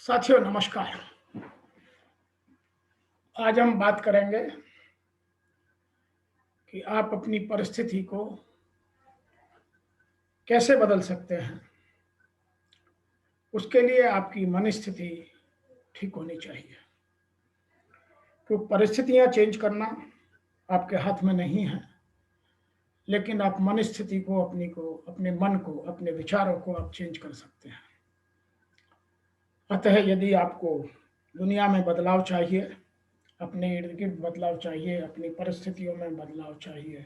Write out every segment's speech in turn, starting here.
साथियों नमस्कार। आज हम बात करेंगे कि आप अपनी परिस्थिति को कैसे बदल सकते हैं। उसके लिए आपकी मन स्थिति ठीक होनी चाहिए, क्योंकि परिस्थितियां चेंज करना आपके हाथ में नहीं है, लेकिन आप मन स्थिति को, अपने मन को, अपने विचारों को आप चेंज कर सकते हैं। अतः यदि आपको दुनिया में बदलाव चाहिए, अपने इर्द गिर्द बदलाव चाहिए, अपनी परिस्थितियों में बदलाव चाहिए,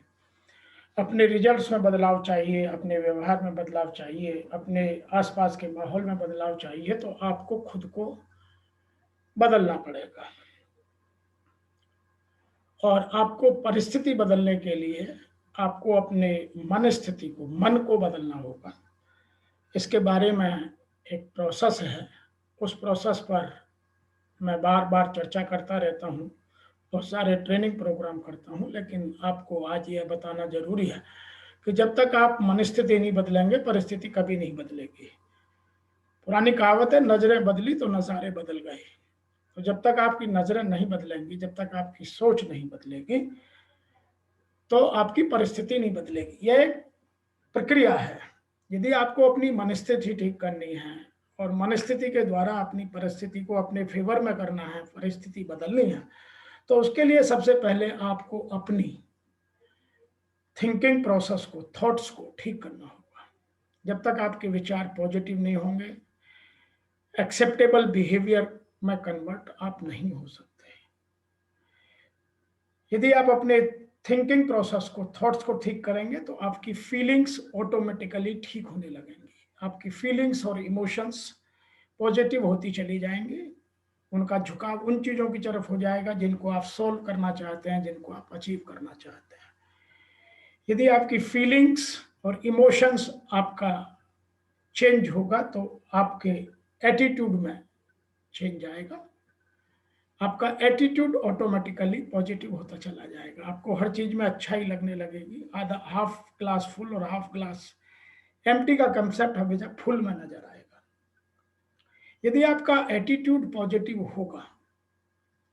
अपने रिजल्ट्स में बदलाव चाहिए, अपने व्यवहार में बदलाव चाहिए, अपने आसपास के माहौल में बदलाव चाहिए, तो आपको खुद को बदलना पड़ेगा। और आपको परिस्थिति बदलने के लिए आपको अपने मन को बदलना होगा। इसके बारे में एक प्रोसेस है, उस प्रोसेस पर मैं बार बार चर्चा करता रहता हूँ, बहुत सारे ट्रेनिंग प्रोग्राम करता हूँ, लेकिन आपको आज यह बताना जरूरी है कि जब तक आप मन स्थिति नहीं बदलेंगे, परिस्थिति कभी नहीं बदलेगी। पुरानी कहावत है, नजरें बदली तो नजारे बदल गए। तो जब तक आपकी नजरें नहीं बदलेंगी, जब तक आपकी सोच नहीं बदलेगी, तो आपकी परिस्थिति नहीं बदलेगी। यह एक प्रक्रिया है। यदि आपको अपनी मनस्थिति ठीक करनी है और मनस्थिति के द्वारा अपनी परिस्थिति को अपने फेवर में करना है, परिस्थिति बदलनी है, तो उसके लिए सबसे पहले आपको अपनी थिंकिंग प्रोसेस को, थॉट्स को ठीक करना होगा। जब तक आपके विचार पॉजिटिव नहीं होंगे, एक्सेप्टेबल बिहेवियर में कन्वर्ट आप नहीं हो सकते। यदि आप अपने थिंकिंग प्रोसेस को, थॉट्स को ठीक करेंगे, तो आपकी फीलिंग्स ऑटोमेटिकली ठीक होने लगेंगी। आपकी फीलिंग्स और इमोशंस पॉजिटिव होती चली जाएंगी। उनका झुकाव उन चीजों की तरफ हो जाएगा जिनको आप सोल्व करना चाहते हैं, जिनको आप अचीव करना चाहते हैं। यदि आपकी फीलिंग्स और इमोशंस आपका चेंज होगा, तो आपके एटीट्यूड में चेंज आएगा। आपका एटीट्यूड ऑटोमेटिकली पॉजिटिव होता चला जाएगा। आपको हर चीज में अच्छा ही लगने लगेगी। आधा हाफ ग्लास फुल और हाफ ग्लास एम्प्टी का कंसेप्ट हमेशा फुल में नजर आएगा। यदि आपका एटीट्यूड पॉजिटिव होगा,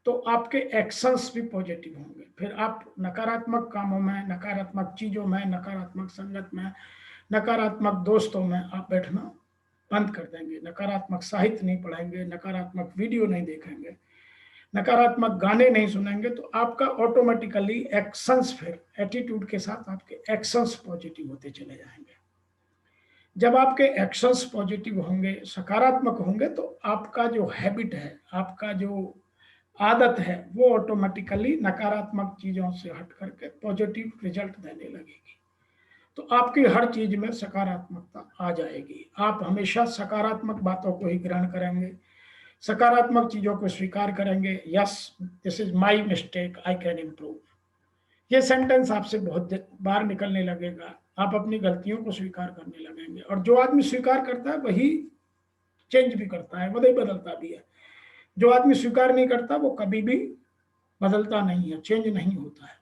तो आपके एक्शंस भी पॉजिटिव होंगे। फिर आप नकारात्मक कामों में, नकारात्मक चीजों में, नकारात्मक संगत में, नकारात्मक दोस्तों में आप बैठना बंद कर देंगे। नकारात्मक साहित्य नहीं पढ़ेंगे, नकारात्मक वीडियो नहीं देखेंगे, नकारात्मक गाने नहीं सुनेंगे, तो आपका ऑटोमेटिकली एक्शंस, फिर एटीट्यूड के साथ आपके एक्शंस पॉजिटिव होते चले जाएंगे। जब आपके एक्शंस पॉजिटिव होंगे, सकारात्मक होंगे, तो आपका जो हैबिट है, आपका जो आदत है, वो ऑटोमेटिकली नकारात्मक चीजों से हट करके पॉजिटिव रिजल्ट देने लगेगी। तो आपकी हर चीज में सकारात्मकता आ जाएगी। आप हमेशा सकारात्मक बातों को ही ग्रहण करेंगे, सकारात्मक चीजों को स्वीकार करेंगे। Yes, this is my mistake, I can improve. ये सेंटेंस आपसे बहुत बार निकलने लगेगा। आप अपनी गलतियों को स्वीकार करने लगेंगे, और जो आदमी स्वीकार करता है वही चेंज भी करता है, वही बदलता भी है। जो आदमी स्वीकार नहीं करता, वो कभी भी बदलता नहीं है, चेंज नहीं होता है।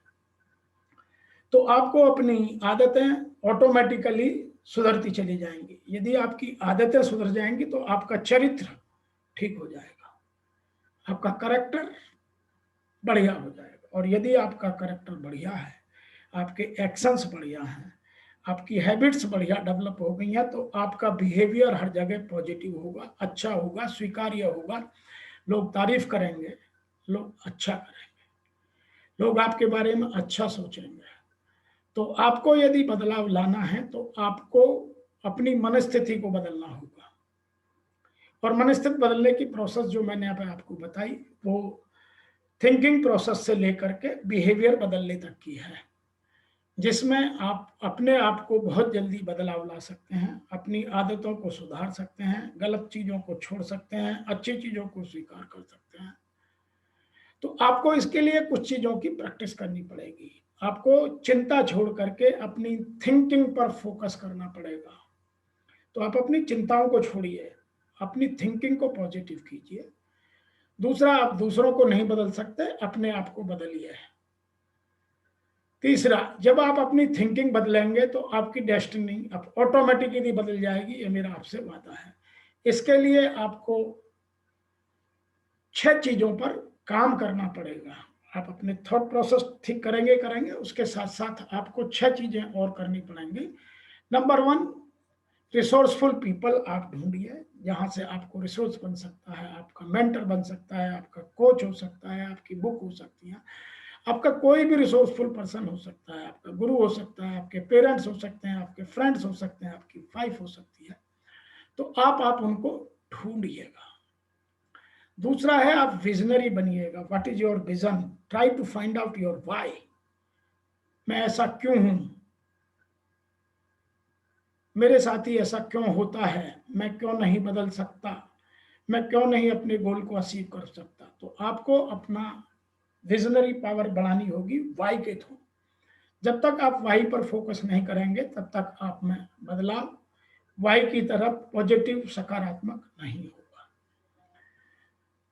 तो आपको अपनी आदतें ऑटोमेटिकली सुधरती चली जाएंगी। यदि आपकी आदतें सुधर जाएंगी, तो आपका चरित्र ठीक हो जाएगा, आपका करैक्टर बढ़िया हो जाएगा। और यदि आपका करैक्टर बढ़िया है, आपके एक्शंस बढ़िया हैं, आपकी हैबिट्स बढ़िया डेवलप हो गई हैं, तो आपका बिहेवियर हर जगह पॉजिटिव होगा, अच्छा होगा, स्वीकार्य होगा। लोग तारीफ करेंगे, लोग अच्छा करेंगे, लोग आपके बारे में अच्छा सोचेंगे। तो आपको यदि बदलाव लाना है, तो आपको अपनी मनस्थिति को बदलना होगा। और मनस्थिति बदलने की प्रोसेस जो मैंने यहाँ पे आपको बताई, वो थिंकिंग प्रोसेस से लेकर के बिहेवियर बदलने तक की है, जिसमें आप अपने आप को बहुत जल्दी बदलाव ला सकते हैं, अपनी आदतों को सुधार सकते हैं, गलत चीजों को छोड़ सकते हैं, अच्छी चीजों को स्वीकार कर सकते हैं। तो आपको इसके लिए कुछ चीजों की प्रैक्टिस करनी पड़ेगी। आपको चिंता छोड़ करके अपनी थिंकिंग पर फोकस करना पड़ेगा। तो आप अपनी चिंताओं को छोड़िए, अपनी थिंकिंग को पॉजिटिव कीजिए। दूसरा, आप दूसरों को नहीं बदल सकते, अपने आप को बदलिए। तीसरा, जब आप अपनी थिंकिंग बदलेंगे, तो आपकी डेस्टिनी ऑटोमेटिकली बदल जाएगी। ये मेरा आपसे वादा है। इसके लिए आपको 6 चीजों पर काम करना पड़ेगा। आप अपने थॉट प्रोसेस ठीक करेंगे, उसके साथ साथ आपको 6 चीजें और करनी पड़ेंगी। नंबर 1, रिसोर्सफुल पीपल आप ढूंढिए, जहां से आपको रिसोर्स बन सकता है, आपका मेंटर बन सकता है, आपका कोच हो सकता है, आपकी बुक हो सकती है, आपका कोई भी रिसोर्सफुल पर्सन हो सकता है, आपका गुरु हो सकता है, आपके पेरेंट्स हो सकते हैं, आपके फ्रेंड्स हो सकते हैं, आपकी वाइफ हो सकती है। तो आप उनको ढूंढिएगा। दूसरा है, आप विजनरी बनिएगा। What is your vision? Try to find out your why. मैं ऐसा क्यों हूं, मेरे साथ ही ऐसा क्यों होता है, मैं क्यों नहीं बदल सकता, मैं क्यों नहीं अपने गोल को अचीव कर सकता। तो आपको अपना विजनरी पावर बढ़ानी होगी वाई के थ्रू। जब तक आप वाई पर फोकस नहीं करेंगे तब तक आप में बदलाव वाई की तरफ पॉजिटिव सकारात्मक नहीं होगा।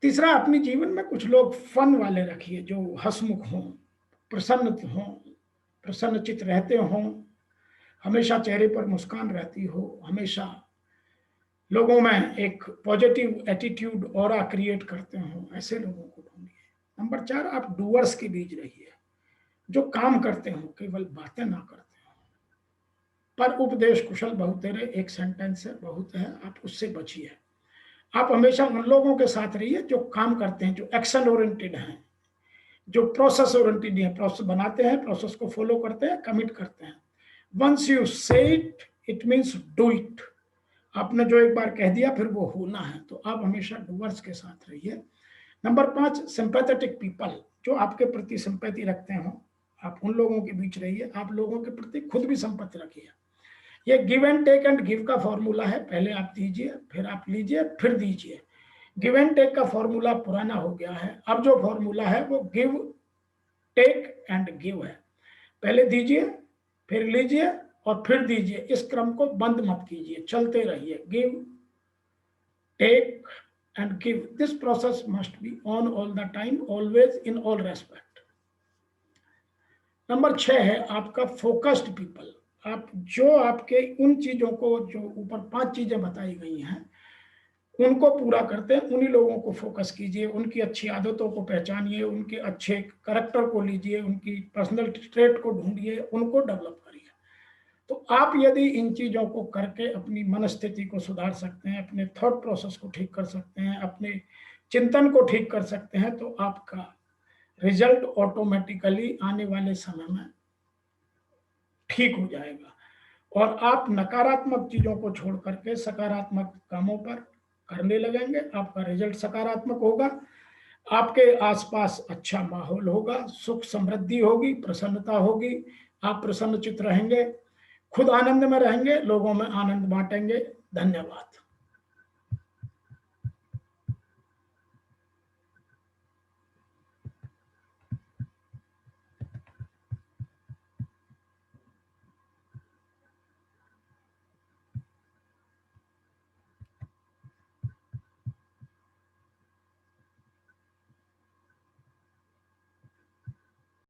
तीसरा, अपने जीवन में कुछ लोग फन वाले रखिए, जो हंसमुख हों, प्रसन्न हों, प्रसन्नचित रहते हों, हमेशा चेहरे पर मुस्कान रहती हो, हमेशा लोगों में एक पॉजिटिव एटीट्यूड ऑरा क्रिएट करते हो, ऐसे लोगों को ढूंढिए। नंबर 4, आप डूअर्स के बीच रहिए, जो काम करते हो, केवल बातें ना करते हो। पर उपदेश कुशल बहुत तेरे, एक सेंटेंस है, बहुत है, आप उससे बचिए। आप हमेशा उन लोगों के साथ रहिए जो काम करते हैं, जो एक्शन ओरिएंटेड हैं, जो प्रोसेस ओरिएंटेड है, प्रोसेस बनाते हैं, प्रोसेस को फॉलो करते हैं, कमिट करते हैं। वंस यू से इट मीन्स डू इट। आपने जो एक बार कह दिया फिर वो होना है। तो आप हमेशा डूअर्स के साथ रहिए। नंबर 5, सिंपैथेटिक पीपल, जो आपके प्रति सिंपैथी रखते हो, आप उन लोगों के बीच रहिए। आप लोगों के प्रति खुद भी संपत्ति रखिए। ये give and take and give का फॉर्मूला है, पहले आप दीजिए, फिर आप लीजिए, फिर दीजिए। गिव एंड टेक का फॉर्मूला पुराना हो गया है, अब जो फॉर्मूला है वो गिव टेक एंड गिव है। पहले दीजिए, फिर लीजिए और फिर दीजिए। इस क्रम को बंद मत कीजिए, चलते रहिए। Give take and give, this process must be on all the time, always, in all respect. Number 6 है आपका फोकस्ड पीपल। आप जो आपके उन चीजों को, जो ऊपर 5 चीजें बताई गई हैं, उनको पूरा करते हैं, उन्हीं लोगों को फोकस कीजिए, उनकी अच्छी आदतों को पहचानिए, उनके अच्छे करैक्टर को लीजिए, उनकी पर्सनल ट्रेट को ढूंढिए, उनको डेवलप करिए। तो आप यदि इन चीजों को करके अपनी मनस्थिति को सुधार सकते हैं, अपने थॉट प्रोसेस को ठीक कर सकते हैं, अपने चिंतन को ठीक कर सकते हैं, तो आपका रिजल्ट ऑटोमेटिकली आने वाले समय में ठीक हो जाएगा। और आप नकारात्मक चीजों को छोड़ करके सकारात्मक कामों पर करने लगेंगे, आपका रिजल्ट सकारात्मक होगा, आपके आसपास अच्छा माहौल होगा, सुख समृद्धि होगी, प्रसन्नता होगी, आप प्रसन्नचित रहेंगे, खुद आनंद में रहेंगे, लोगों में आनंद बांटेंगे। धन्यवाद।